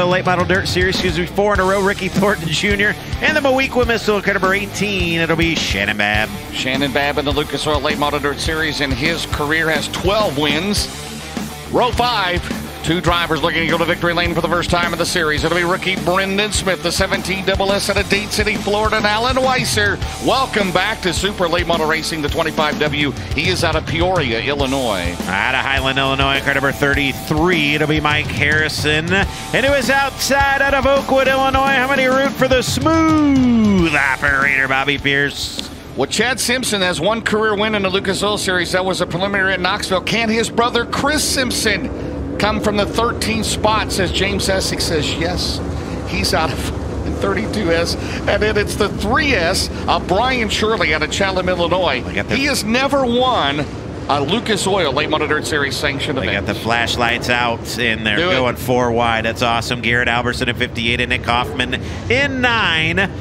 Late Model Dirt Series. Excuse me, 4 in a row. Ricky Thornton Jr. And the Mowequa Missile, car number 18. It'll be Shannon Babb. Shannon Babb in the Lucas Oil Late Model Dirt Series, and his career has 12 wins. Row 5, 2 drivers looking to go to victory lane for the first time in the series. It'll be rookie Brendan Smith, the 17 SS out of Dade City, Florida, and Alan Weiser. Welcome back to Super Late Model Racing, the 25W. He is out of Peoria, Illinois. Out of Highland, Illinois, car number 33. It'll be Mike Harrison. And it was outside out of Oakwood, Illinois. How many root for the smooth operator, Bobby Pierce? Well, Chad Simpson has 1 career win in the Lucas Oil Series. That was a preliminary at Knoxville. Can his brother Chris Simpson come from the 13th spot, says James Essex says yes. He's out of 32S. And then it's the 3S of Brian Shirley out of Chatham, Illinois. He has never won a Lucas Oil Late Model Dirt Series sanctioned event. They got the flashlights out, and they're going 4 wide. That's awesome. Garrett Albertson in 58 and Nick Hoffman in 9.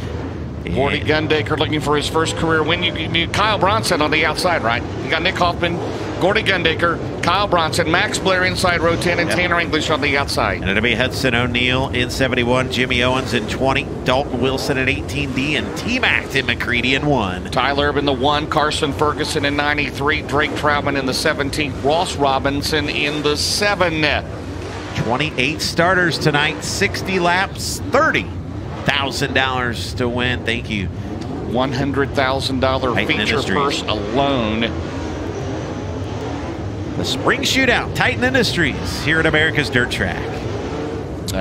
Gordy Gundaker looking for his first career win. You Kyle Bronson on the outside, right? You got Nick Hoffman, Gordy Gundaker, Kyle Bronson, Max Blair inside row 10, and Tanner English on the outside. And it'll be Hudson O'Neill in 71, Jimmy Owens in 20, Dalton Wilson at 18D, and T-Mac in McCready in 1. Tyler Erb in the 1, Carson Ferguson in 93, Drake Troutman in the 17th, Ross Robinson in the 7. 28 starters tonight, 60 laps, $30,000 to win. Thank you. $100,000 feature purse alone. The Spring Shootout, Titan Industries, here at America's Dirt Track.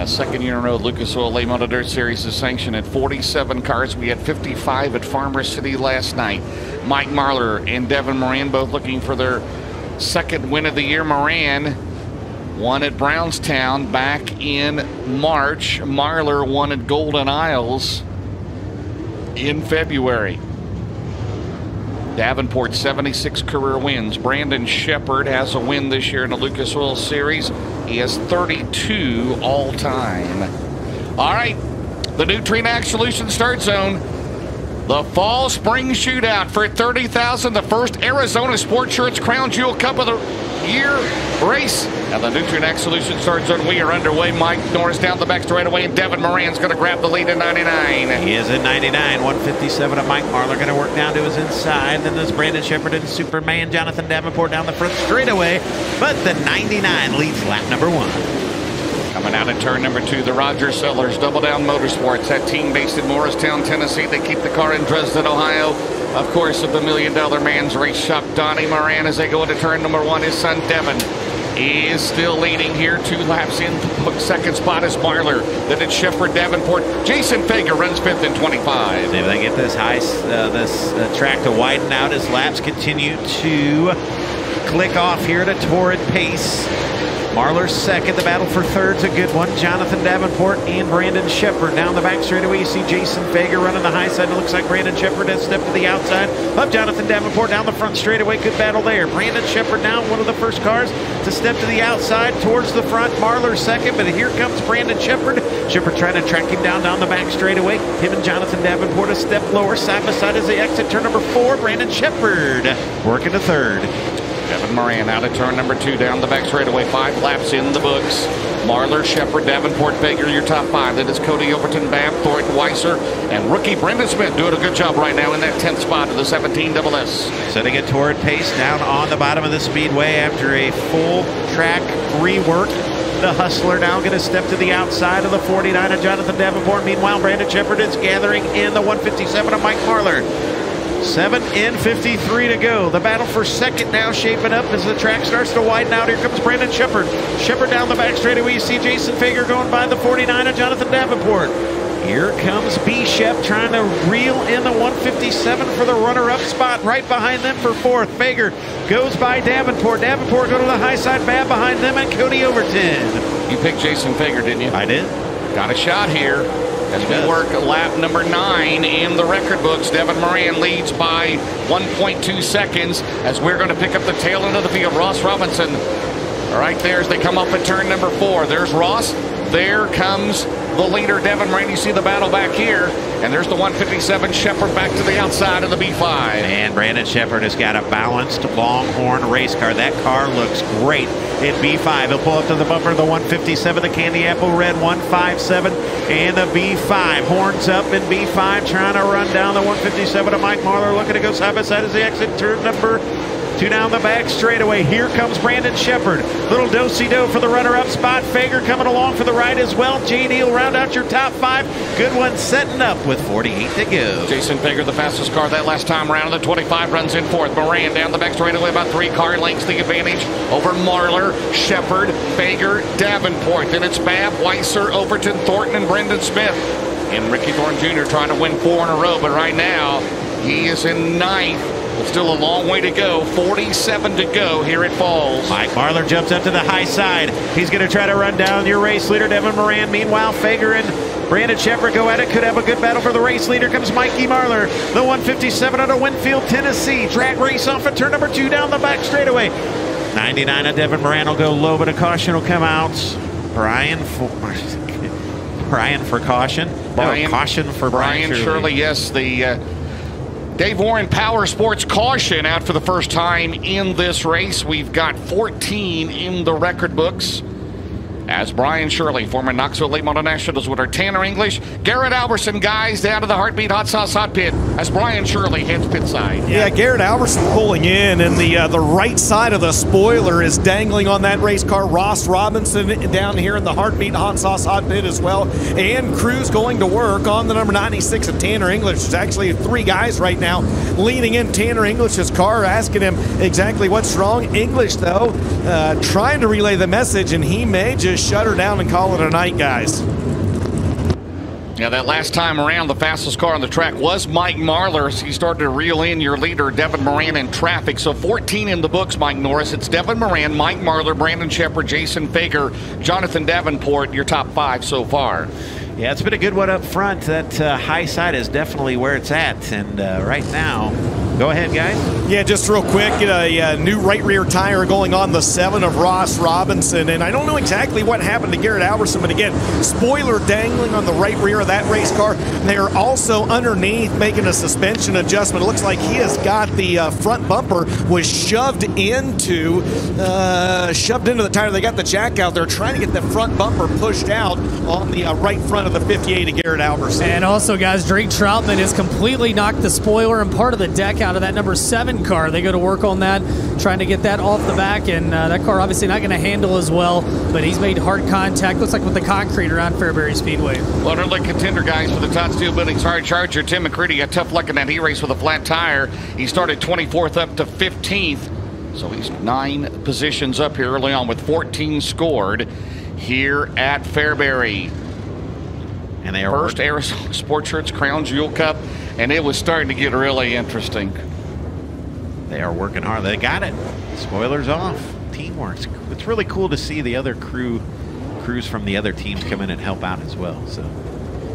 Second year in a row, Lucas Oil Late Model Dirt Series is sanctioned at 47 cars. We had 55 at Farmer City last night. Mike Marlar and Devin Moran both looking for their second win of the year. Moran won at Brownstown back in March. Marlar won at Golden Isles in February. Davenport, 76 career wins. Brandon Shepard has a win this year in the Lucas Oil Series. He has 32 all time. All right, the new Trinax Solutions Start Zone. The Fall Spring Shootout for $30,000. The first Arizona Sports Shirts Crown Jewel Cup of the Year race. And the Nutrient Solutions Start Zone. We are underway. Mike Norris down the back straightaway, and Devin Moran's going to grab the lead in 99. He is in 99. 157 of Mike Marlar going to work down to his inside. Then there's Brandon Shepard and Superman Jonathan Davenport down the front straightaway. But the 99 leads lap number 1. Coming out of turn number 2, the Roger Sellers Double Down Motorsports. That team based in Morristown, Tennessee. They keep the car in Dresden, Ohio. Of course, of the $1 Million Man's Race Shop, Donnie Moran, as they go into turn number 1. His son Devin is still leading here. 2 laps in. Second spot is Marlar. Then it's Shepard, Davenport. Jason Fager runs 5th in 25. If they get this track to widen out as laps continue to click off here at a torrid pace. Marlar's second. The battle for third's a good one. Jonathan Davenport and Brandon Shepard down the back straightaway. You see Jason Fager running the high side. It looks like Brandon Shepard has stepped to the outside of Jonathan Davenport down the front straightaway. Good battle there. Brandon Shepard now one of the first cars to step to the outside towards the front. Marlar second, but here comes Brandon Shepard. Shepard trying to track him down the back straightaway. Him and Jonathan Davenport a step lower side by side as they exit turn number 4. Brandon Shepard working to third. Devin Moran out of turn number 2 down the back straightaway. 5 laps in the books. Marlar, Shepard, Davenport, Fager, your top 5. Then it's Cody Overton, Babb, Thornton, Weiser, and rookie Brendan Smith doing a good job right now in that 10th spot of the 17 SS. Setting a torrid pace down on the bottom of the speedway after a full track rework. The Hustler now going to step to the outside of the 49 of Jonathan Davenport. Meanwhile, Brandon Shepard is gathering in the 157 of Mike Marlar. 7 in 53 to go. The battle for second now shaping up as the track starts to widen out. Here comes Brandon Shepard. Shepard down the back straightaway. You see Jason Fager going by the 49 of Jonathan Davenport. Here comes B-Shep trying to reel in the 157 for the runner-up spot. Right behind them for 4th. Fager goes by Davenport. Davenport go to the high side. Babb behind them and Cody Overton. You picked Jason Fager, didn't you? I did. Got a shot here. As we work lap number 9 in the record books, Devin Moran leads by 1.2 seconds as we're going to pick up the tail end of the field. Ross Robinson right there as they come up at turn number 4. There's Ross. There comes the leader, Devin Moran. You see the battle back here. And there's the 157 Shepherd back to the outside of the B5. And Brandon Shepherd has got a balanced Longhorn race car. That car looks great in B5. He'll pull up to the bumper of the 157, the Candy Apple Red 157, and the B5. Horns up in B5, trying to run down the 157 of Mike Marler, looking to go side by side as they exit turn number 2 down the back straightaway. Here comes Brandon Shepherd. Little do-si-do for the runner-up spot. Fager coming along for the ride as well. JD will round out your top 5. Good one setting up with 48 to go. Jason Fager, the fastest car that last time around. The 25 runs in fourth. Moran down the back straightaway, about 3 car lengths. The advantage over Marler, Shepherd, Fager, Davenport. Then it's Babb, Weiser, Overton, Thornton, and Brendan Smith. And Ricky Thornton Jr. trying to win 4 in a row, but right now he is in 9th. Still a long way to go. 47 to go here at Falls. Mike Marler jumps up to the high side. He's going to try to run down your race leader, Devin Moran. Meanwhile, Fager and Brandon Shepherd go at it. Could have a good battle for the race leader. Comes Mikey Marler, the 157 out of Winfield, Tennessee. Drag race off at turn number 2 down the back straightaway. 99 of Devin Moran will go low, but a caution will come out. Brian for caution. Caution for Brian Shirley. Yes, the Dave Warren Power Sports caution out for the first time in this race. We've got 14 in the record books. As Brian Shirley, former Knoxville Late Model Nationals winner, Tanner English, Garrett Alberson, guys down to the Heartbeat Hot Sauce Hot Pit as Brian Shirley heads pit side. Yeah, Garrett Alberson pulling in, and the right side of the spoiler is dangling on that race car. Ross Robinson down here in the Heartbeat Hot Sauce Hot Pit as well. And Cruz going to work on the number 96 of Tanner English. There's actually 3 guys right now leaning in Tanner English's car, asking him exactly what's wrong. English, though, trying to relay the message, and he may just shut her down and call it a night, guys. Yeah, that last time around, the fastest car on the track was Mike Marler. He started to reel in your leader, Devin Moran, in traffic. So 14 in the books, Mike Norris. It's Devin Moran, Mike Marler, Brandon Shepherd, Jason Fager, Jonathan Davenport, your top 5 so far. Yeah, it's been a good one up front. That high side is definitely where it's at. And right now, go ahead, guys. Yeah, just real quick, a new right rear tire going on the 7 of Ross Robinson. And I don't know exactly what happened to Garrett Alberson, but again, spoiler dangling on the right rear of that race car. They're also underneath making a suspension adjustment. It looks like he has got the front bumper was shoved into the tire. They got the jack out there trying to get the front bumper pushed out on the right front of the 58 of Garrett Alberson. And also, guys, Drake Troutman has completely knocked the spoiler and part of the deck out of that number 7 car. They go to work on that, trying to get that off the back, and that car obviously not going to handle as well, but he's made hard contact, looks like with the concrete around Fairbury Speedway. Well, they're like contender guys for the Todd Steele Buildings Hard Charger. Tim McCready got tough luck in that heat race with a flat tire. He started 24th up to 15th, so he's 9 positions up here early on with 14 scored here at Fairbury. And they are first Arizona Sports Shirts Crown Jewel Cup, and it was starting to get really interesting. They are working hard. They got it. Spoilers off. Teamwork. It's really cool to see the other crews from the other teams come in and help out as well. So,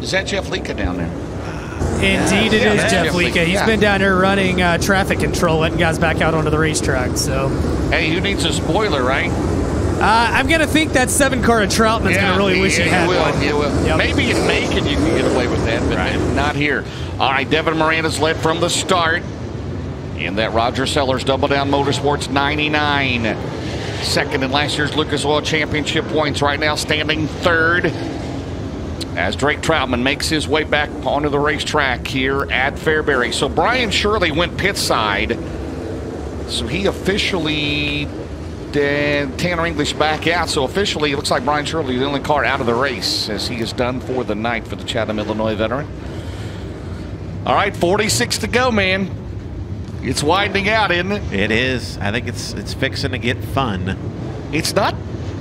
is that Jeff Lika down there? Indeed, it is Jeff Lika. He's been down here running traffic control, letting guys back out onto the racetrack. So, hey, who needs a spoiler, right? I'm going to think that 7 car of Troutman's going to really wish he had one. He will. Yep. Maybe in Macon you can get away with that, but not here. All right, Devin Moran has led from the start in that Roger Sellers Double Down Motorsports 99. Second in last year's Lucas Oil Championship points. Right now standing 3rd as Drake Troutman makes his way back onto the racetrack here at Fairbury. So Brian Shirley went pit side. So he officially... Tanner English back out, so officially it looks like Brian Shirley is the only car out of the race, as he is done for the night for the Chatham, Illinois veteran. All right, 46 to go, man. It's widening out, isn't it? It is. I think it's fixing to get fun. It's not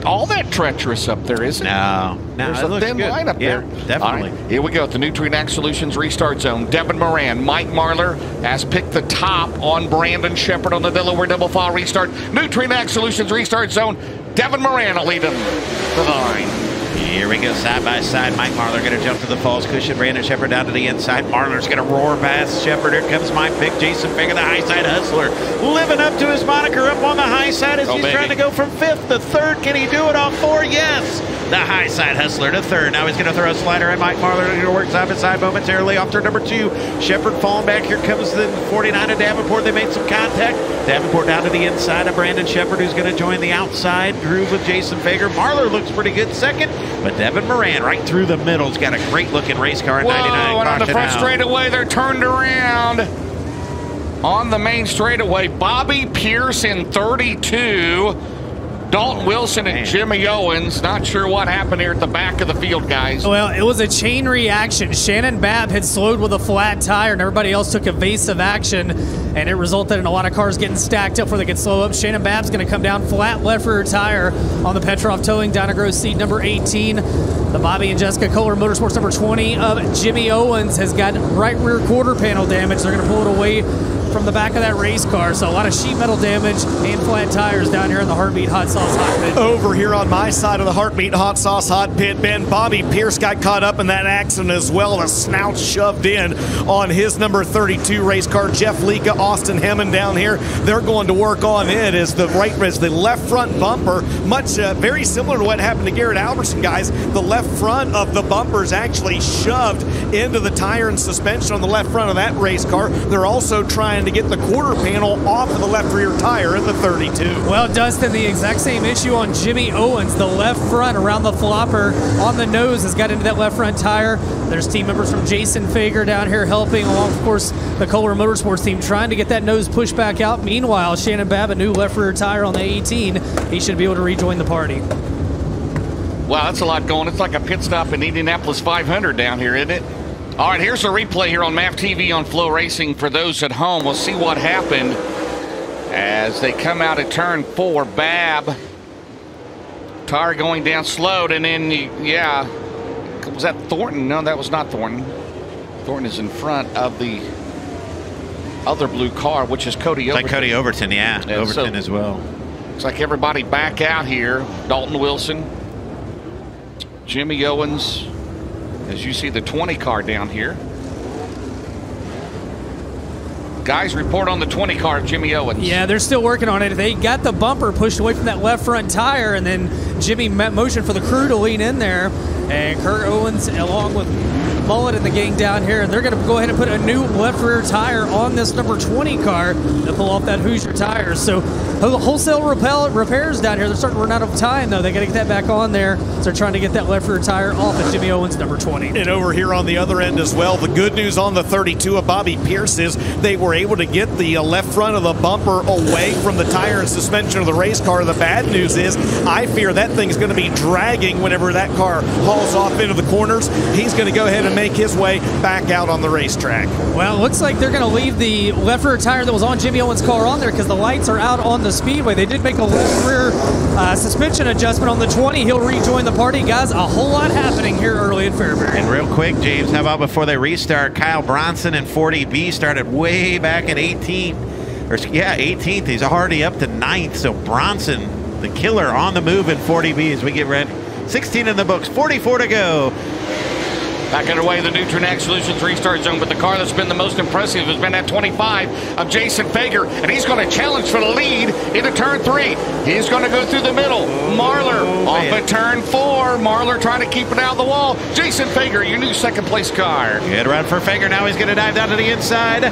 all that treacherous up there, is it? No. There's a thin line up there. Definitely. All right, here we go at the Nutrien Solutions restart zone. Devin Moran, Mike Marler has picked the top on Brandon Shepherd on the Delaware double file restart. Nutrien Solutions restart zone. Devin Moran will lead him to the line. Here we go, side by side. Mike Marler going to jump to the falls cushion. Brandon Shepherd down to the inside. Marler's going to roar past Shepherd. Here comes my pick, Jason Fager, the high side hustler. Living up to his moniker up on the high side as he's trying to go from 5th to 3rd. Can he do it on 4? Yes. The high side hustler to third. Now he's going to throw a slider at Mike Marler. Going to work side by side momentarily off turn number 2. Shepard falling back. Here comes the 49 of Davenport. They made some contact. Davenport down to the inside of Brandon Shepard, who's going to join the outside groove with Jason Fager. Marler looks pretty good second, but Devin Moran right through the middle. He's got a great looking race car in 99. And on the front straightaway, they're turned around. On the main straightaway, Bobby Pierce in 32. Dalton Wilson and Jimmy Owens. Not sure what happened here at the back of the field, guys. Well, it was a chain reaction. Shannon Babb had slowed with a flat tire, and everybody else took evasive action, and it resulted in a lot of cars getting stacked up before they could slow up. Shannon Babb's going to come down flat left rear tire on the Petrov Towing down to gross seat number 18. The Bobby and Jessica Kohler Motorsports number 20 of Jimmy Owens has got right rear quarter panel damage. They're going to pull it away from the back of that race car. So a lot of sheet metal damage and flat tires down here in the Heartbeat Hot Sauce Hot Pit. Over here on my side of the Heartbeat Hot Sauce Hot Pit, Ben, Bobby Pierce got caught up in that accident as well. The snout shoved in on his number 32 race car. Jeff Lika, Austin Hemmond down here. They're going to work on it as the left front bumper, very similar to what happened to Garrett Albertson, guys. The left front of the bumper is actually shoved into the tire and suspension on the left front of that race car. They're also trying to get the quarter panel off of the left rear tire in the 32. Well, Dustin, the exact same issue on Jimmy Owens. The left front around the flopper on the nose has got into that left front tire. There's team members from Jason Fager down here helping, along, of course, the Kohler Motorsports team trying to get that nose pushed back out. Meanwhile, Shannon Babb, a new left rear tire on the 18. He should be able to rejoin the party. Wow, that's a lot going. It's like a pit stop in Indianapolis 500 down here, isn't it? All right, here's a replay here on MAV TV on Flow Racing for those at home. We'll see what happened as they come out at turn 4. Babb, tire going down slowed, and then, yeah, was that Thornton? No, that was not Thornton. Thornton is in front of the other blue car, which is Cody Overton. Like Cody Overton, yeah. Overton as well. Looks like everybody back out here. Dalton Wilson, Jimmy Owens, as you see the 20 car down here. Guys, report on the 20 car of Jimmy Owens. Yeah, they're still working on it. They got the bumper pushed away from that left front tire, and then Jimmy motioned for the crew to lean in there. And Kurt Owens, along with Mullet and the gang down here, and they're going to go ahead and put a new left rear tire on this number 20 car to pull off that Hoosier tires. So wholesale repairs down here. They're starting to run out of time, though. They got to get that back on there. So they're trying to get that left rear tire off of Jimmy Owens, number 20. And over here on the other end as well, the good news on the 32 of Bobby Pierce is they were able to get the left front of the bumper away from the tire and suspension of the race car. The bad news is I fear that thing's going to be dragging whenever that car hauls off into the corners. He's going to go ahead and make his way back out on the racetrack. Well, it looks like they're going to leave the left rear tire that was on Jimmy Owens' car on there because the lights are out on the Speedway. They did make a left rear suspension adjustment on the 20. He'll rejoin the party. Guys, a whole lot happening here early at Fairbury. And real quick, James, how about before they restart, Kyle Bronson in 40B started way back at 18th. 18th. He's already up to 9th. So Bronson, the killer, on the move in 40B as we get ready. 16 in the books, 44 to go. Back underway, the new Trinac Solutions restart zone, but the car that's been the most impressive has been at 25 of Jason Fager, and he's going to challenge for the lead into turn 3. He's going to go through the middle. Marler off at turn 4. Marler trying to keep it out of the wall. Jason Fager, your new second place car. Good run for Fager. Now he's going to dive down to the inside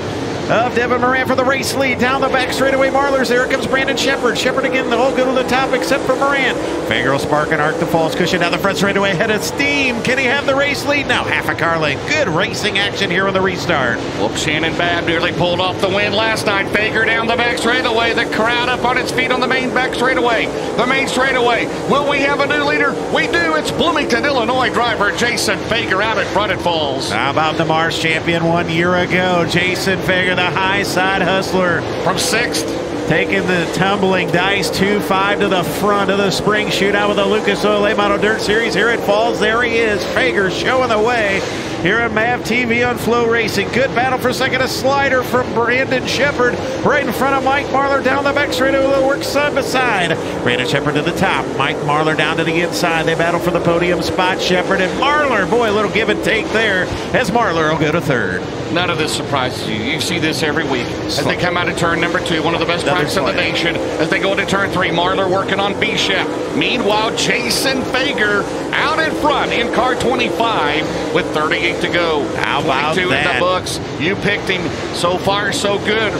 of Devin Moran for the race lead. Down the back straightaway, Marler's there. Here comes Brandon Shepard. Shepard again, they'll go to the top except for Moran. Fager will spark and arc the false cushion down the front straightaway ahead of steam. Can he have the race lead? Now half a car length. Good racing action here on the restart. Whoops, Shannon Babb nearly pulled off the win last night. Fager down the back straightaway. The crowd up on its feet on the main back straightaway. The main straightaway. Will we have a new leader? We do. It's Bloomington, Illinois driver Jason Fager out in front at Falls. How about the Mars champion 1 year ago? Jason Fager, the high side hustler. From 6th. Taking the tumbling dice 2-5 to the front of the spring shootout with the Lucas Oil A Model Dirt Series here at Falls. There he is. Fager showing the way here at MAV TV on Flow Racing. Good battle for second. A slider from Brandon Shepard right in front of Mike Marler down the back straightaway. They'll work side by side. Brandon Shepard to the top. Mike Marler down to the inside. They battle for the podium spot. Shepard and Marler. Boy, a little give and take there as Marler will go to third. None of this surprises you. You see this every week. As they come out of turn number 2, one of the best tracks in the nation. As they go into turn 3, Marler working on B-Shep. Meanwhile, Jason Fager out in front in car 25 with 38 to go. How about 22 that? in the books. You picked him. So far, so good.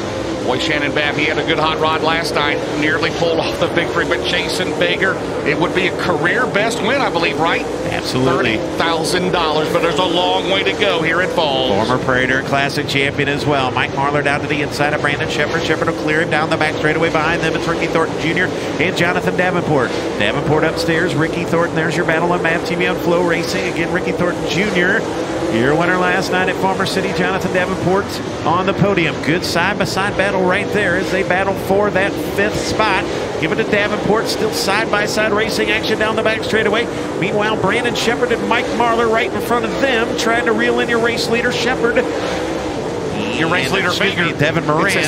Boy, Shannon Babb, he had a good hot rod last night. Nearly pulled off the victory, but Jason Fager, it would be a career best win, I believe, right? Absolutely. $30,000, but there's a long way to go here at Falls. Former Prater Classic champion as well. Mike Marlar down to the inside of Brandon Shepard. Shepard will clear him down the back straightaway. Behind them, it's Ricky Thornton Jr. and Jonathan Davenport. Davenport upstairs, Ricky Thornton. There's your battle on Map TV on Flow Racing. Again, Ricky Thornton Jr., your winner last night at Farmer City. Jonathan Davenport on the podium. Good side-by-side battle right there as they battle for that 5th spot. Give it to Davenport. Still side-by-side racing action down the back straightaway. Meanwhile, Brandon Shepard and Mike Marlar right in front of them, trying to reel in your race leader, Shepard. Your race leader, Fager. Devin Moran,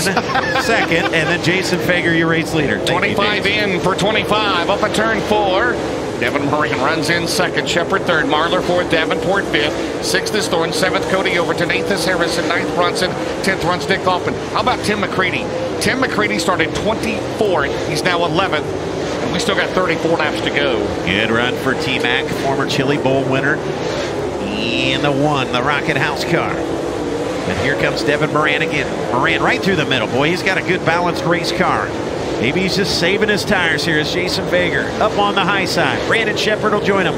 second, and then Jason Fager, your race leader. 25 in for 25, up at turn 4. Devin Moran runs in second, Shepard third, Marlar fourth, Davenport fifth, sixth is Thorne, seventh Cody Overton, eighth is Harrison, ninth Bronson, 10th runs Dick Hoffman. How about Tim McCready? Tim McCready started 24th. He's now 11th, and we still got 34 laps to go. Good run for T-Mac, former Chili Bowl winner. In the Rocket House car. And here comes Devin Moran again. Moran right through the middle. Boy, he's got a good balanced race car. Maybe he's just saving his tires here as Jason Fager up on the high side. Brandon Shepard will join him.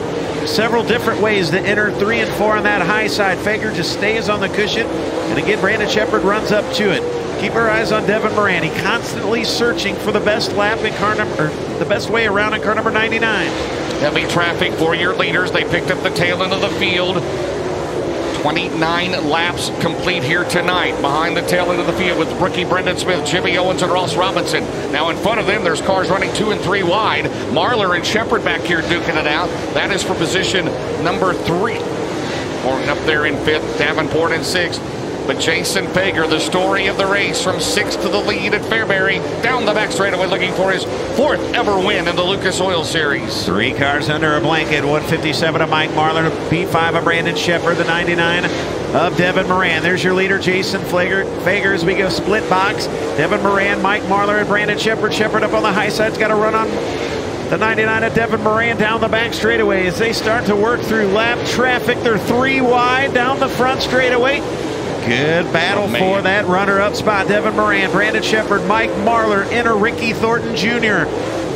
Several different ways to enter 3 and 4 on that high side. Fager just stays on the cushion. And again, Brandon Shepard runs up to it. Keep our eyes on Devin Moran. He constantly searching for the best lap in car number, or the best way around in car number 99. Heavy traffic for your leaders. They picked up the tail end of the field. 29 laps complete here tonight. Behind the tail end of the field with rookie Brendan Smith, Jimmy Owens, and Ross Robinson. Now in front of them, there's cars running 2 and 3 wide. Marlar and Shepard back here duking it out. That is for position number 3. Morgan up there in 5th, Davenport in 6th. But Jason Fager, the story of the race, from 6th to the lead at Fairbury, down the back straightaway looking for his 4th ever win in the Lucas Oil Series. 3 cars under a blanket. 157 of Mike Marlar, B5 of Brandon Shepard, the 99 of Devin Moran. There's your leader, Jason Fager as we go split box. Devin Moran, Mike Marlar, and Brandon Shepard. Shepard up on the high side's got a run on the 99 of Devin Moran down the back straightaway as they start to work through lap traffic. They're 3 wide down the front straightaway. Good battle for that runner-up spot. Devin Moran, Brandon Shepard, Mike Marlar, enter Ricky Thornton Jr.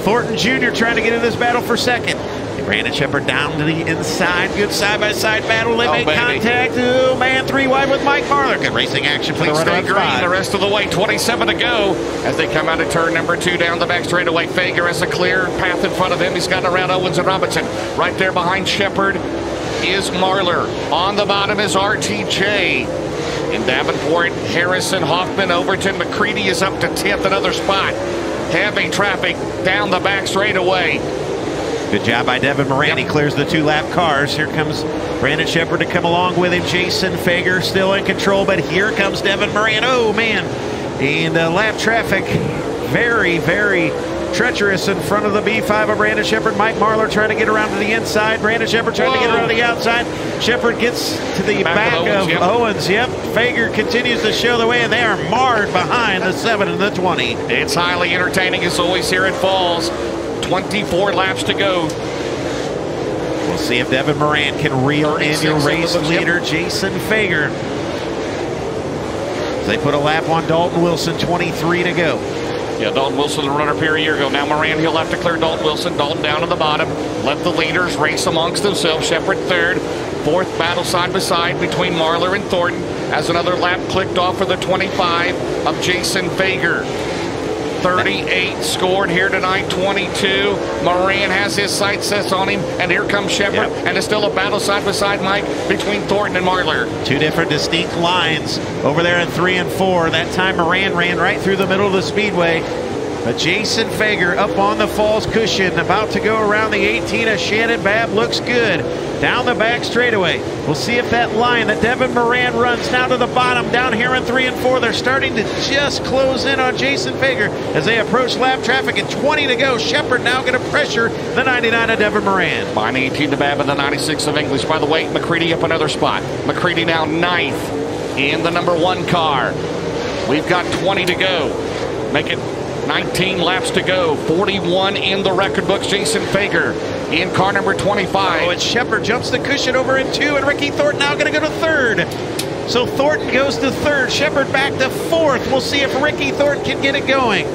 Thornton Jr. trying to get in this battle for second. Brandon Shepard down to the inside. Good side-by-side battle. They make contact. Oh, man, 3 wide with Mike Marlar. Good racing action for the runner-up spot. The rest of the way, 27 to go as they come out of turn number 2 down the back straightaway. Fager has a clear path in front of him. He's got around Owens and Robinson. Right there behind Shepard is Marlar. On the bottom is RTJ. In Davenport, Harrison, Hoffman, Overton, McCready is up to 10th, another spot. Heavy traffic down the back straightaway. Good job by Devin Moran. He clears the 2-lap cars. Here comes Brandon Shepard to come along with him. Jason Fager still in control, but here comes Devin Moran. Oh, man. And lap traffic very, very treacherous in front of the B5 of Brandon Shepard. Mike Marlar trying to get around to the inside. Brandon Shepard trying to get around the outside. Shepard gets to the back of Owens. Yep. Fager continues to show the way, and they are marred behind the 7 and the 20. It's highly entertaining as always here at Falls. 24 laps to go. We'll see if Devin Moran can reel in your race leader, Jason Fager. They put a lap on Dalton Wilson, 23 to go. Yeah, Dalton Wilson, the runner here a year ago. Now Moran, he'll have to clear Dalton Wilson. Dalton down to the bottom. Let the leaders race amongst themselves. Shepard third. 4th battle side by side between Marlar and Thornton as another lap clicked off for the 25 of Jason Fager. 38 scored here tonight, 22. Moran has his sights set on him, and here comes Shepard, and it's still a battle side by side, Mike, between Thornton and Marlar. 2 different distinct lines over there in 3 and 4. That time Moran ran right through the middle of the speedway. But Jason Fager up on the Falls cushion, about to go around the 18 of Shannon Babb. Looks good. Down the back straightaway. We'll see if that line that Devin Moran runs now to the bottom down here in 3 and 4. They're starting to just close in on Jason Fager as they approach lap traffic and 20 to go. Shepard now going to pressure the 99 of Devin Moran. Behind 18 to Babb and the 96 of English. By the way, McCready up another spot. McCready now 9th in the number 1 car. We've got 20 to go. Make it 19 laps to go. 41 in the record books. Jason Fager in car number 25. Oh, and Shepard jumps the cushion over in 2, and Ricky Thornton now going to go to 3rd. So Thornton goes to 3rd, Shepard back to 4th. We'll see if Ricky Thornton can get it going.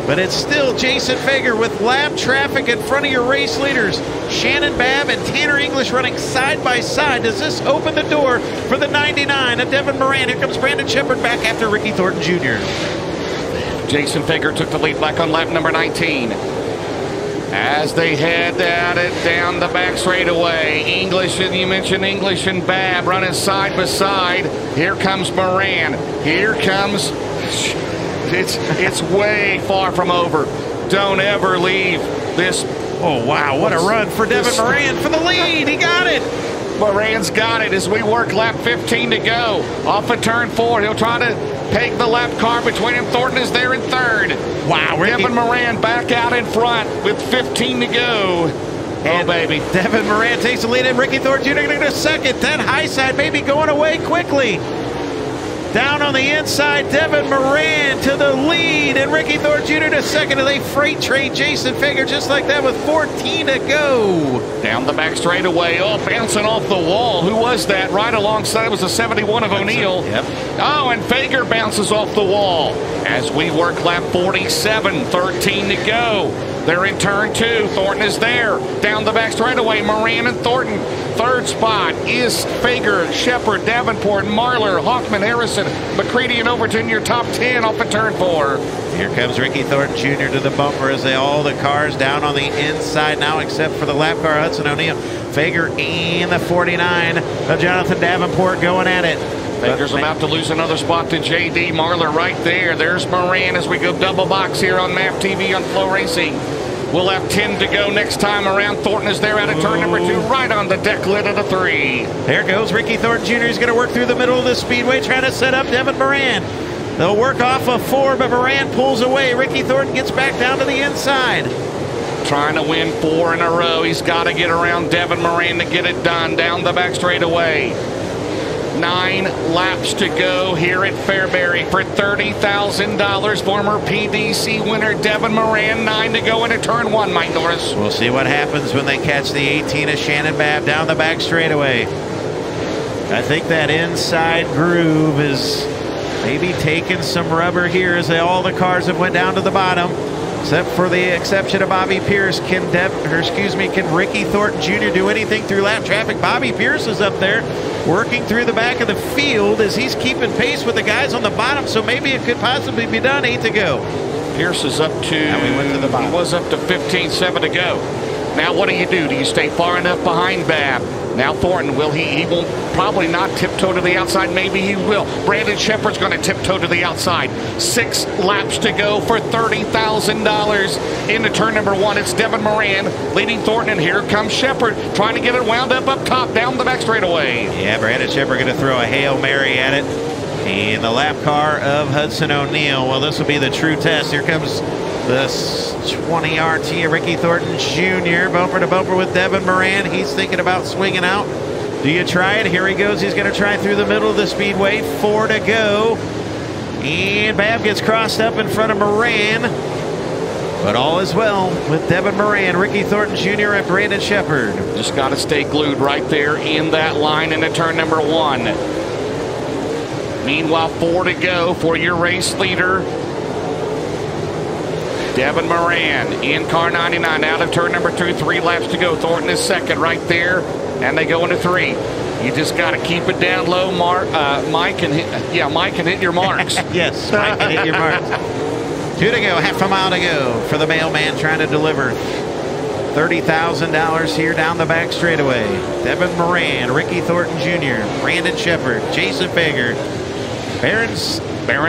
But it's still Jason Fager with lap traffic in front of your race leaders. Shannon Babb and Tanner English running side by side. Does this open the door for the 99 of Devin Moran? Here comes Brandon Shepard back after Ricky Thornton Jr. Jason Fager took the lead back on lap number 19. As they head at it down the back straightaway. English, and you mentioned English and Babb running side by side. Here comes Moran. Here comes... It's way far from over. Don't ever leave this. Oh, wow. What a run for Devin Moran for the lead. He got it. Moran's got it as we work lap 15 to go. Off of turn 4. He'll try to peg the lap car between him. Thornton is there in 3rd. Wow. Devin Moran back out in front with 15 to go. Oh, baby. Devin Moran takes the lead, and Ricky Thornton Jr. going to go 2nd. Then Highside maybe going away quickly. Down on the inside, Devin Moran to the lead, and Ricky Thornton Jr. to 2nd, and they freight train Jason Fager just like that with 14 to go. Down the back straightaway, oh, bouncing off the wall. Who was that? Right alongside was the 71 of O'Neill. Yep. Oh, and Fager bounces off the wall as we work lap 47, 13 to go. They're in turn 2. Thornton is there. Down the back straightaway, Moran and Thornton. 3rd spot is Fager, Shepard, Davenport, Marlar, Hoffman, Harrison, McCready, and Overton, your top 10 off of turn 4. Here comes Ricky Thornton Jr. to the bumper as all the cars down on the inside now, except for the lap car, Hudson O'Neill. Fager and the 49 of Jonathan Davenport going at it. Fager's about to lose another spot to J.D. Marlar right there. There's Moran as we go double box here on MAP TV on Flow Racing. We'll have 10 to go next time around. Thornton is there out of turn number 2, right on the deck lid of the 3. There goes Ricky Thornton Jr. He's going to work through the middle of the speedway, trying to set up Devin Moran. They'll work off of 4, but Moran pulls away. Ricky Thornton gets back down to the inside. Trying to win 4 in a row. He's got to get around Devin Moran to get it done. Down the back straightaway. 9 laps to go here at Fairbury for $30,000. Former PDC winner Devin Moran. 9 to go into turn 1, Mike Norris. We'll see what happens when they catch the 18 of Shannon Babb down the back straightaway. I think that inside groove is maybe taking some rubber here as all the cars have went down to the bottom. Except for the exception of Bobby Pierce. Can Ricky Thornton Jr. do anything through lap traffic? Bobby Pierce is up there working through the back of the field as he's keeping pace with the guys on the bottom, so maybe it could possibly be done. 8 to go. Pierce is up to, we went to the bottom. He was up to 15, 7 to go. Now what do? Do you stay far enough behind Babb? Now Thornton, will he won't probably not tiptoe to the outside. Maybe he will. Brandon Shepard's going to tiptoe to the outside. 6 laps to go for $30,000 into turn number 1. It's Devin Moran leading Thornton, and here comes Shepard trying to get it wound up top down the back straightaway. Yeah, Brandon Shepard going to throw a Hail Mary at it. And the lap car of Hudson O'Neill. Well, this will be the true test. Here comes this 20 RT of Ricky Thornton Jr. bumper to bumper with Devin Moran. He's thinking about swinging out. Do you try it? Here he goes. He's going to try through the middle of the speedway. 4 to go. And Babb gets crossed up in front of Moran. But all is well with Devin Moran, Ricky Thornton Jr. and Brandon Shepard. Just got to stay glued right there in that line into turn number 1. Meanwhile, 4 to go for your race leader, Devin Moran in car 99 out of turn number 2. 3 laps to go. Thornton is 2nd right there, and they go into 3. You just got to keep it down low, Mike, and hit your marks. Yes, Mike can hit your marks. 2 to go, half a mile to go for the mailman trying to deliver $30,000 here down the back straightaway. Devin Moran, Ricky Thornton Jr., Brandon Shepard, Jason Fager. Barron's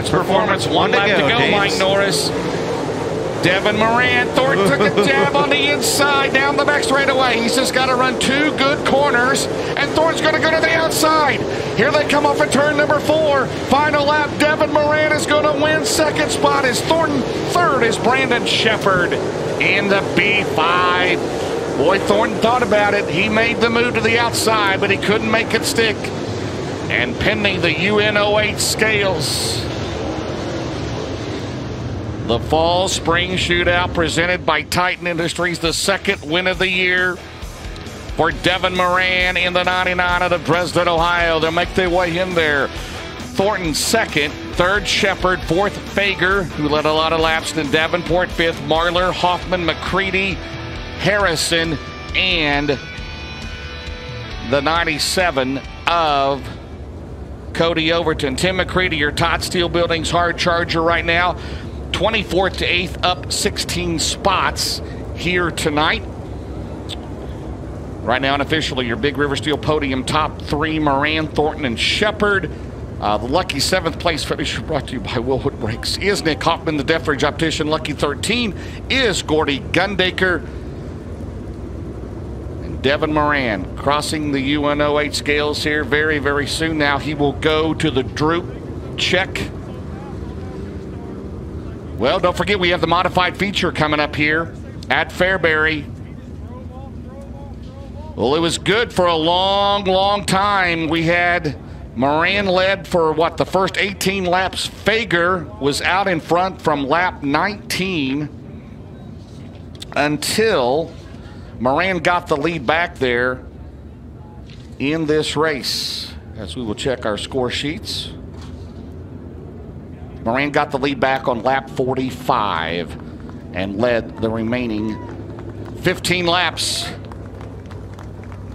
performance. 1 lap to go, Mike Norris. Devin Moran, Thornton took a jab on the inside down the back straightaway. He's just got to run 2 good corners, and Thornton's going to go to the outside. Here they come off of turn number 4. Final lap, Devin Moran is going to win. 2nd spot is Thornton. 3rd is Brandon Shepard in the B5. Boy, Thornton thought about it. He made the move to the outside, but he couldn't make it stick. And pending the UN08 scales, The Fall Spring Shootout presented by Titan Industries, the second win of the year for Devin Moran in the 99 out of Dresden, Ohio. They'll make their way in there. Thornton second, third Shepard, fourth Fager, who led a lot of laps, then Davenport fifth, Marlar, Hoffman, McCready, Harrison, and the 97 of Cody Overton. Tim McCready, your Todd Steel Building's hard charger right now. 24th to 8th, up 16 spots here tonight. Right now, unofficially, your Big River Steel podium top three, Moran, Thornton, and Shepard. The lucky 7th place finish brought to you by Willwood Brakes is Nick Hoffman, the Deathridge optician. Lucky 13 is Gordy Gundaker. And Devin Moran crossing the UNOH scales here very, very soon. Now he will go to the Droop check. Well, don't forget we have the modified feature coming up here at Fairbury. Well, it was good for a long, long time. We had Moran led for, what, the first 18 laps. Fager was out in front from lap 19 until Moran got the lead back there in this race. As we will check our score sheets. Moran got the lead back on lap 45 and led the remaining 15 laps.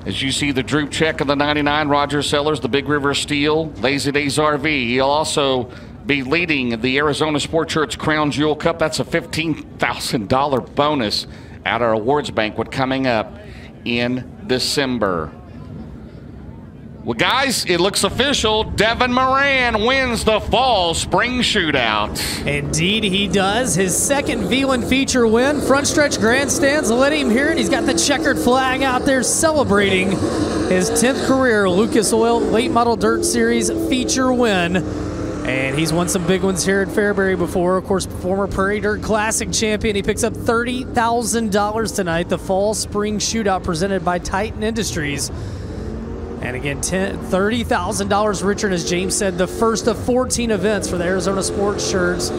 As you see the Droop check of the 99, Roger Sellers, the Big River Steel, Lazy Days RV. He'll also be leading the Arizona Sport Shirts Crown Jewel Cup. That's a $15,000 bonus at our awards banquet coming up in December. Well, guys, it looks official. Devin Moran wins the Fall Spring Shootout. Indeed, he does. His second V1 feature win. Front stretch grandstands let him hear it. He's got the checkered flag out there celebrating his 10th career Lucas Oil Late Model Dirt Series feature win. And he's won some big ones here at Fairbury before. Of course, former Prairie Dirt Classic champion. He picks up $30,000 tonight. The Fall Spring Shootout presented by Titan Industries. And again, $30,000, Richard, as James said, the first of 14 events for the Arizona Sports Shirts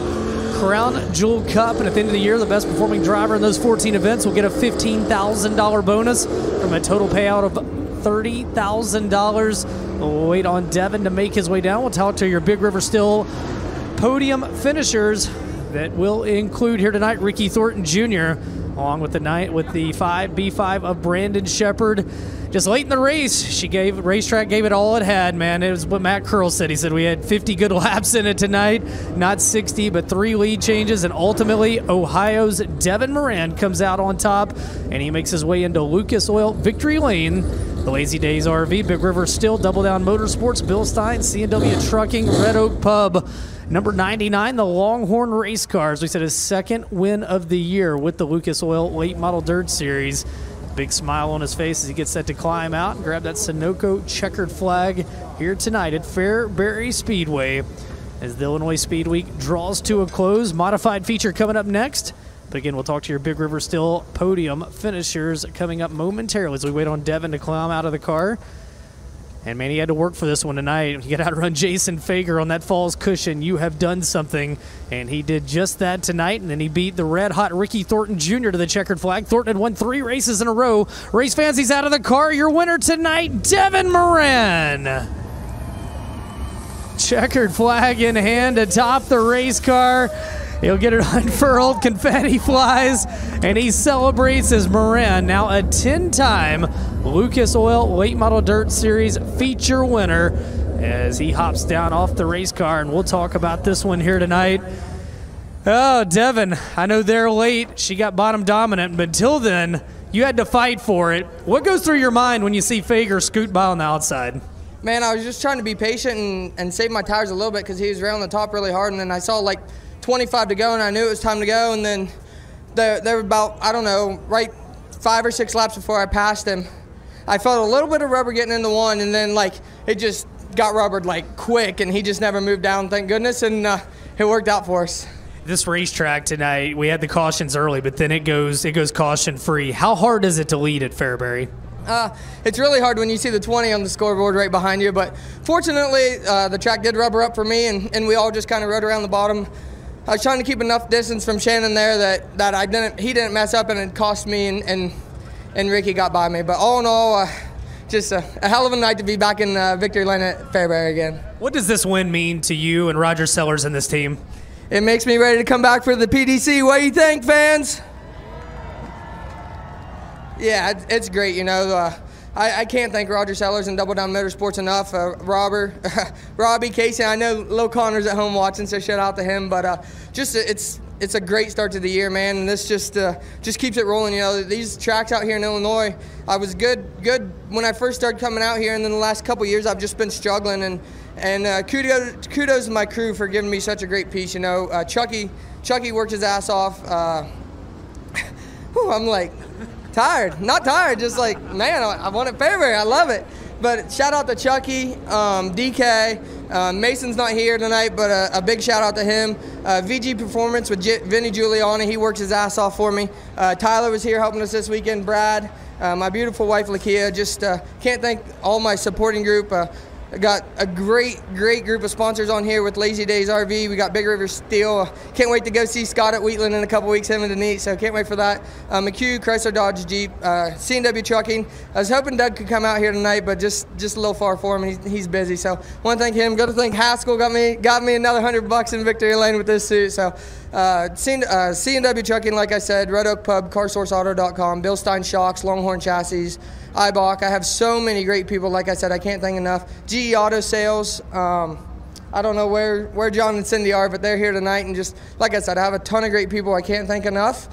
Crown Jewel Cup. And at the end of the year, the best performing driver in those 14 events will get a $15,000 bonus from a total payout of $30,000. We'll wait on Devin to make his way down. We'll talk to your Big River Steel podium finishers that will include here tonight Ricky Thornton Jr., along with the B5 of Brandon Shepard. Just late in the race, racetrack gave it all it had, man. It was what Matt Curl said. He said we had 50 good laps in it tonight, not 60, but 3 lead changes, and ultimately Ohio's Devin Moran comes out on top, and he makes his way into Lucas Oil Victory Lane. The Lazy Days RV, Big River Steel, Double Down Motorsports, Bill Stein, C&W Trucking, Red Oak Pub. Number 99, the Longhorn Race Cars. We said his second win of the year with the Lucas Oil Late Model Dirt Series. Big smile on his face as he gets set to climb out and grab that Sunoco checkered flag here tonight at Fairbury Speedway. As the Illinois Speed Week draws to a close, modified feature coming up next. But again, we'll talk to your Big River Steel podium finishers coming up momentarily as we wait on Devin to climb out of the car. And, man, he had to work for this one tonight. You got to outrun Jason Fager on that Falls cushion. You have done something. And he did just that tonight. And then he beat the red-hot Ricky Thornton Jr. to the checkered flag. Thornton had won 3 races in a row. Race fans, he's out of the car. Your winner tonight, Devin Moran. Checkered flag in hand atop the race car. He'll get it unfurled, confetti flies, and he celebrates as Moran, now a 10-time Lucas Oil Late Model Dirt Series feature winner, as he hops down off the race car, and we'll talk about this one here tonight. Oh, Devin, I know they're late. She got bottom dominant, but until then, you had to fight for it. What goes through your mind when you see Fager scoot by on the outside? Man, I was just trying to be patient and save my tires a little bit because he was around the top really hard, and then I saw like 25 to go, and I knew it was time to go, and then they were about, I don't know, right 5 or 6 laps before I passed him. I felt a little bit of rubber getting into one, and then like it just got rubbered like quick, and he just never moved down, thank goodness, and it worked out for us. This racetrack tonight, we had the cautions early, but then it goes caution free. How hard is it to lead at Fairbury? It's really hard when you see the 20 on the scoreboard right behind you, but fortunately the track did rubber up for me, and we all just kind of rode around the bottom was trying to keep enough distance from Shannon there that he didn't mess up and it cost me and Ricky got by me. But all in all, just a hell of a night to be back in victory lane at Fairbury again. What does this win mean to you and Roger Sellers and this team? It makes me ready to come back for the PDC. What do you think, fans? Yeah, it's great, you know. I can't thank Roger Sellers and Double Down Motorsports enough. Robbie, Casey, I know Lil Connor's at home watching, so shout out to him. But it's a great start to the year, man, and this just keeps it rolling. You know, these tracks out here in Illinois, I was good when I first started coming out here, and then the last couple years I've just been struggling. And kudos to my crew for giving me such a great piece. You know, Chucky worked his ass off. I'm like tired, not tired, just like, man, I won at Fairbury. I love it. But shout out to Chucky, DK. Mason's not here tonight, but a big shout out to him. VG Performance with Vinny Giuliani, he works his ass off for me. Tyler was here helping us this weekend. Brad, my beautiful wife Lakia. Just can't thank all my supporting group. I got a great group of sponsors on here with Lazy Days RV. We got Big River Steel. Can't wait to go see Scott at Wheatland in a couple weeks, him and Denise, so can't wait for that. McHugh, Chrysler Dodge Jeep, C&W Trucking. I was hoping Doug could come out here tonight, but just a little far for him. He's busy, so want to thank him. Got to thank Haskell, got me another $100 in victory lane with this suit. So C&W Trucking, like I said, Red Oak Pub, CarSourceAuto.com, Bill Stein Shocks, Longhorn Chassis, IBOC. I have so many great people. Like I said, I can't thank enough. GE Auto Sales. I don't know where John and Cindy are, but they're here tonight. And just like I said, I have a ton of great people. I can't thank enough.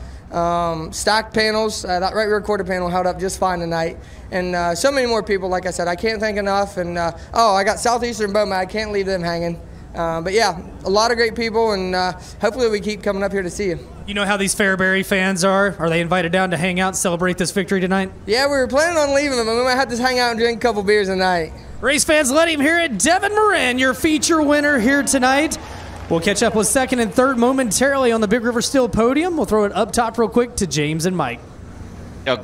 Stacked panels. That right rear quarter panel held up just fine tonight. And so many more people. Like I said, I can't thank enough. And I got Southeastern Bowman. I can't leave them hanging. But yeah, a lot of great people, and hopefully we keep coming up here to see you. You know how these Fairbury fans are? Are they invited down to hang out and celebrate this victory tonight? Yeah, we were planning on leaving them, but we might have to hang out and drink a couple beers tonight. Race fans, let him hear it. Devin Moran, your feature winner here tonight. We'll catch up with second and third momentarily on the Big River Steel podium. We'll throw it up top real quick to James and Mike.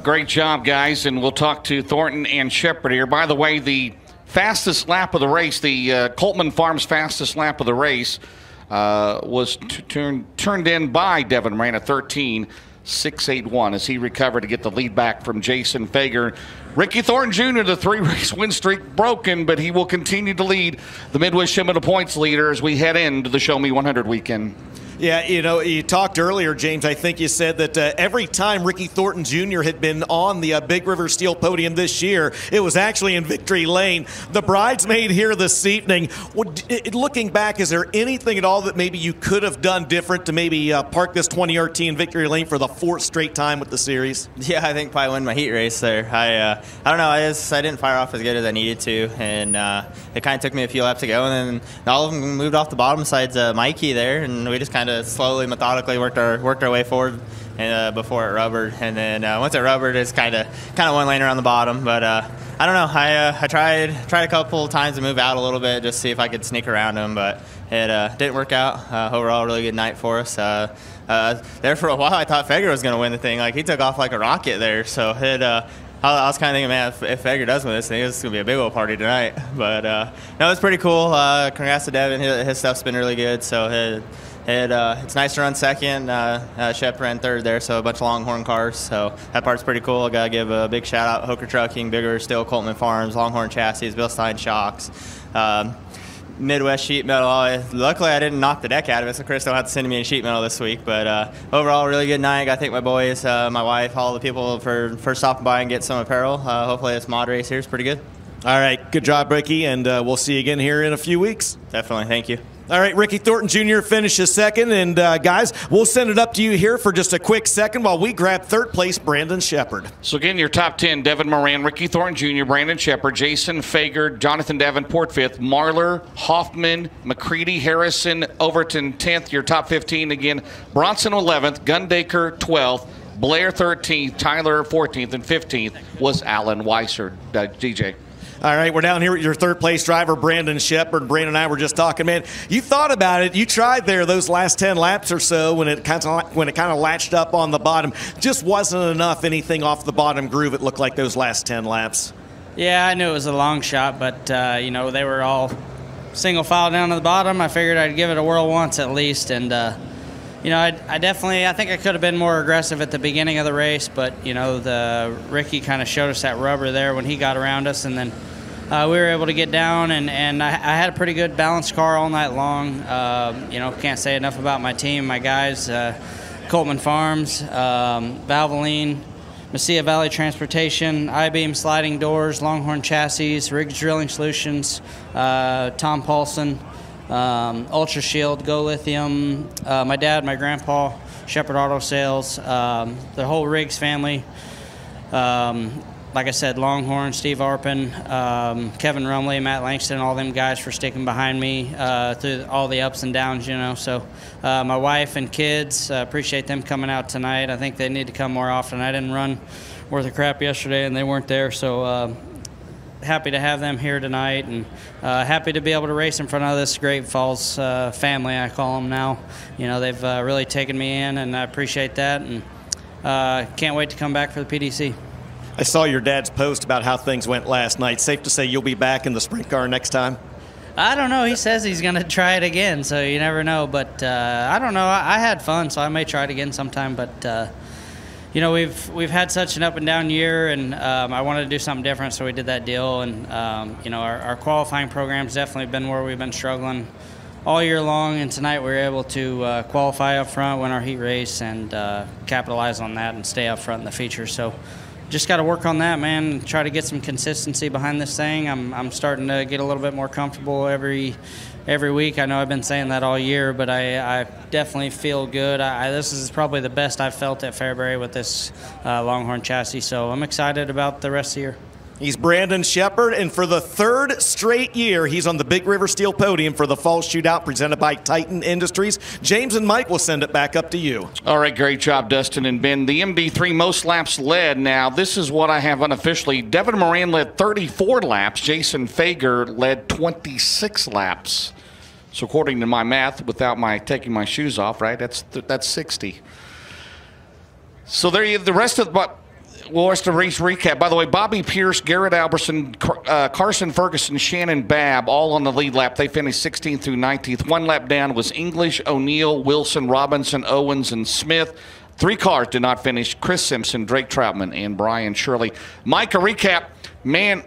Great job, guys, and we'll talk to Thornton and Shepard here. By the way, the fastest lap of the race, the Coltman Farms fastest lap of the race, was turned in by Devin Moran at 13.681 as he recovered to get the lead back from Jason Fager. Ricky Thornton Jr., the 3-race win streak broken, but he will continue to lead the Midwest Shipment of Points leader as we head into the Show Me 100 weekend. Yeah, you know, you talked earlier, James, I think you said that every time Ricky Thornton Jr. had been on the Big River Steel podium this year, it was actually in victory lane. The bridesmaid here this evening, looking back, is there anything at all that maybe you could have done different to maybe park this 20RT in victory lane for the 4th straight time with the series? Yeah, I think probably win my heat race there. I don't know, I didn't fire off as good as I needed to, and it kind of took me a few laps to go, and then all of them moved off the bottom besides Mikey there, and we just kind of slowly, methodically worked our way forward and before it rubbered, and then once it rubbered, it's kind of one lane around the bottom. But I don't know. I tried a couple times to move out a little bit just to see if I could sneak around him, but it didn't work out. Overall, really good night for us. There for a while, I thought Fager was going to win the thing. Like, he took off like a rocket there. So I was kind of thinking, man, if Fager does win this thing, it's going to be a big old party tonight. But no, it's pretty cool. Congrats to Devin. His stuff's been really good. So it's nice to run second. Shep ran third there, so a bunch of Longhorn cars. So that part's pretty cool. I got to give a big shout out Hooker Trucking, Big River Steel, Coltman Farms, Longhorn Chassis, Bill Stein Shocks, Midwest Sheet Metal. Luckily, I didn't knock the deck out of it, so Chris don't have to send me any sheet metal this week. But overall, really good night. I got to thank my boys, my wife, all the people for stopping by and get some apparel. Hopefully this mod race here is pretty good. All right, good job, Ricky, and we'll see you again here in a few weeks. Definitely, thank you. All right, Ricky Thornton Jr. finishes second, and guys, we'll send it up to you here for just a quick second while we grab third place Brandon Shepard. So again, your top 10, Devin Moran, Ricky Thornton Jr., Brandon Shepard, Jason Fager, Jonathan Davenport 5th, Marlar, Hoffman, McCready, Harrison, Overton 10th. Your top 15, again, Bronson 11th, Gundaker 12th, Blair 13th, Tyler 14th, and 15th was Alan Weiser. DJ. All right, we're down here with your third place driver, Brandon Shepard. Brandon and I were just talking, man. You thought about it. You tried there those last 10 laps or so when it kind of latched up on the bottom. Just wasn't enough anything off the bottom groove, it looked like, those last 10 laps. Yeah, I knew it was a long shot, but, you know, they were all single file down to the bottom. I figured I'd give it a whirl once at least, and you know, I think I could have been more aggressive at the beginning of the race, but, you know, Ricky kind of showed us that rubber there when he got around us, and then we were able to get down, and I had a pretty good balanced car all night long. You know, can't say enough about my team, my guys, Coltman Farms, Valvoline, Mesilla Valley Transportation, I-Beam Sliding Doors, Longhorn Chassis, Riggs Drilling Solutions, Tom Paulson, Ultra Shield, Go Lithium, my dad, my grandpa, Shepherd Auto Sales, the whole Riggs family. Like I said, Longhorn, Steve Arpin, Kevin Rumley, Matt Langston, all them guys for sticking behind me through all the ups and downs, you know. So my wife and kids, appreciate them coming out tonight. I think they need to come more often. I didn't run worth a crap yesterday, and they weren't there. So happy to have them here tonight, and happy to be able to race in front of this great FALS family, I call them now. You know, they've really taken me in, and I appreciate that, and can't wait to come back for the PDC. I saw your dad's post about how things went last night. Safe to say you'll be back in the sprint car next time? I don't know. He says he's going to try it again, so you never know. But I don't know. I had fun, so I may try it again sometime. But, you know, we've had such an up and down year, and I wanted to do something different, so we did that deal. And, you know, our qualifying program's definitely been where we've been struggling all year long, and tonight we were able to qualify up front, win our heat race, and capitalize on that and stay up front in the feature. So just got to work on that, man, and try to get some consistency behind this thing. I'm starting to get a little bit more comfortable every week. I know I've been saying that all year, but I definitely feel good. This is probably the best I've felt at Fairbury with this Longhorn chassis, so I'm excited about the rest of the year. He's Brandon Shepard, and for the third straight year, he's on the Big River Steel podium for the Fall Shootout presented by Titan Industries. James and Mike will send it back up to you. All right, great job, Dustin and Ben. The MD3 most laps led. Now, this is what I have unofficially. Devin Moran led 34 laps. Jason Fager led 26 laps. So according to my math, without my taking my shoes off, right, that's 60. So there the rest of the... Well, rest of the race recap. By the way, Bobby Pierce, Garrett Alberson, Carson Ferguson, Shannon Babb, all on the lead lap. They finished 16th through 19th. One lap down was English, O'Neill, Wilson, Robinson, Owens, and Smith. 3 cars did not finish. Chris Simpson, Drake Troutman, and Brian Shirley. Mike, a recap. Man,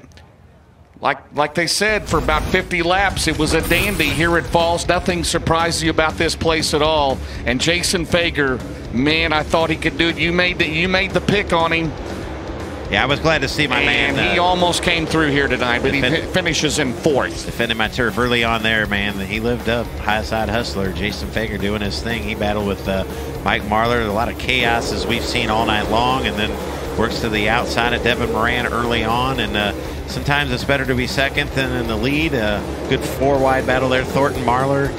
like they said, for about 50 laps, it was a dandy here at FALS. Nothing surprised you about this place at all. And Jason Fager, man, I thought he could do it. You made the pick on him. Yeah, I was glad to see my man. And he almost came through here tonight, but he finishes in 4th. Defending my turf early on there, man. He lived up. High side hustler, Jason Fager doing his thing. He battled with Mike Marlar. A lot of chaos as we've seen all night long, and then works to the outside of Devin Moran early on. And sometimes it's better to be second than in the lead. Good 4-wide battle there. Thornton Marlar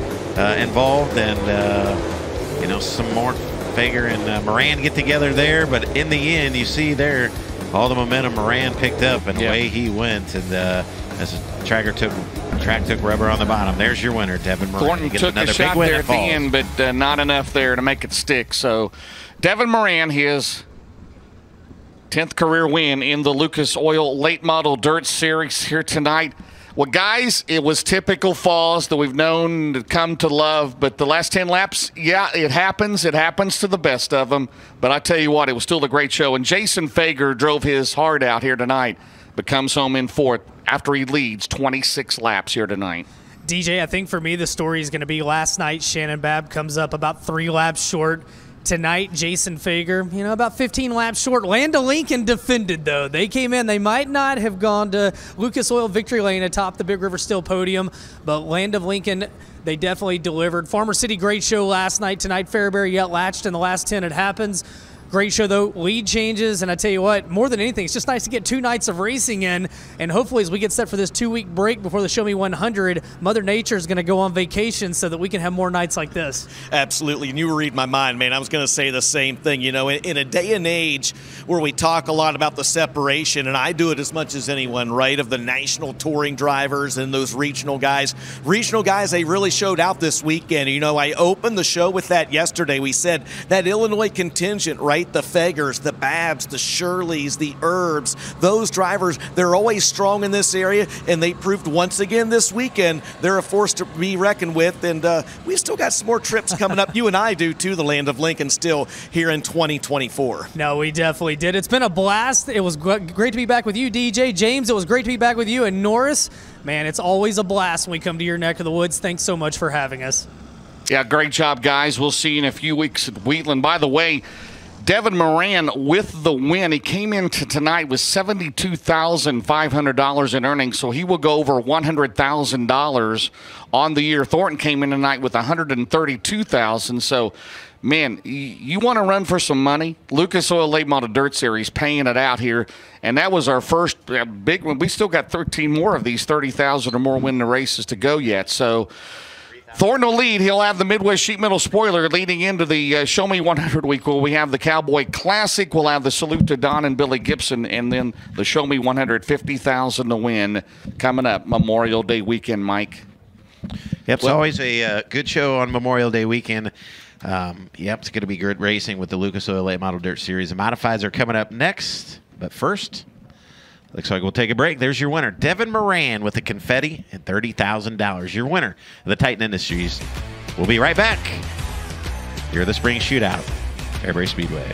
involved, and you know, some more Fager and Moran get together there. But in the end, you see there all the momentum Moran picked up, and away he went. And as the track took rubber on the bottom. There's your winner, Devin Moran. Thornton took a shot there at the end, but not enough there to make it stick. So Devin Moran, his 10th career win in the Lucas Oil Late Model Dirt Series here tonight. Well, guys, it was typical FALS that we've known to come to love, but the last 10 laps, yeah, it happens. It happens to the best of them. But I tell you what, it was still a great show. And Jason Fager drove his heart out here tonight, but comes home in 4th after he leads 26 laps here tonight. DJ, I think for me the story is going to be last night Shannon Babb comes up about 3 laps short. Tonight, Jason Fager, you know, about 15 laps short. Land O'Lincoln defended, though. They came in. They might not have gone to Lucas Oil Victory Lane atop the Big River Steel podium, but Land of Lincoln, they definitely delivered. Farmer City, great show last night. Tonight, Fairbury yet latched in the last 10. It happens. Great show, though. Lead changes, and I tell you what, more than anything, it's just nice to get 2 nights of racing in, and hopefully as we get set for this 2-week break before the Show Me 100, Mother Nature is going to go on vacation so that we can have more nights like this. Absolutely, and you read my mind, man. I was going to say the same thing. You know, in a day and age where we talk a lot about the separation, and I do it as much as anyone, right, of the national touring drivers and those regional guys. Regional guys, they really showed out this weekend. You know, I opened the show with that yesterday. We said that Illinois contingent, right? right? The Fegers, the Babs, the Shirleys, the Herbs, those drivers, they're always strong in this area, and they proved once again this weekend they're a force to be reckoned with. And we've still got some more trips coming up. You and I do, to the land of Lincoln still here in 2024. No, we definitely did. It's been a blast. It was great to be back with you, DJ. James, it was great to be back with you. And Norris, man, it's always a blast when we come to your neck of the woods. Thanks so much for having us. Yeah, great job, guys. We'll see you in a few weeks at Wheatland. By the way, Devin Moran with the win. He came into tonight with $72,500 in earnings, so he will go over $100,000 on the year. Thornton came in tonight with $132,000. So, man, you want to run for some money? Lucas Oil Late Model Dirt Series paying it out here, and that was our first big one. We still got 13 more of these 30,000 or more win the races to go yet. So Thornton will lead. He'll have the Midwest Sheet Metal Spoiler leading into the Show Me 100 week. Where we have the Cowboy Classic. We'll have the Salute to Don and Billy Gibson, and then the Show Me 100, 50,000 to win coming up Memorial Day weekend, Mike. Yep, it's always a good show on Memorial Day weekend. Yep, it's going to be good racing with the Lucas Oil Late Model Dirt Series. The Modifieds are coming up next, but first, looks like we'll take a break. There's your winner, Devin Moran, with the confetti and $30,000. Your winner of the Titan Industries. We'll be right back. Here at the Spring Shootout, Fairbury Speedway.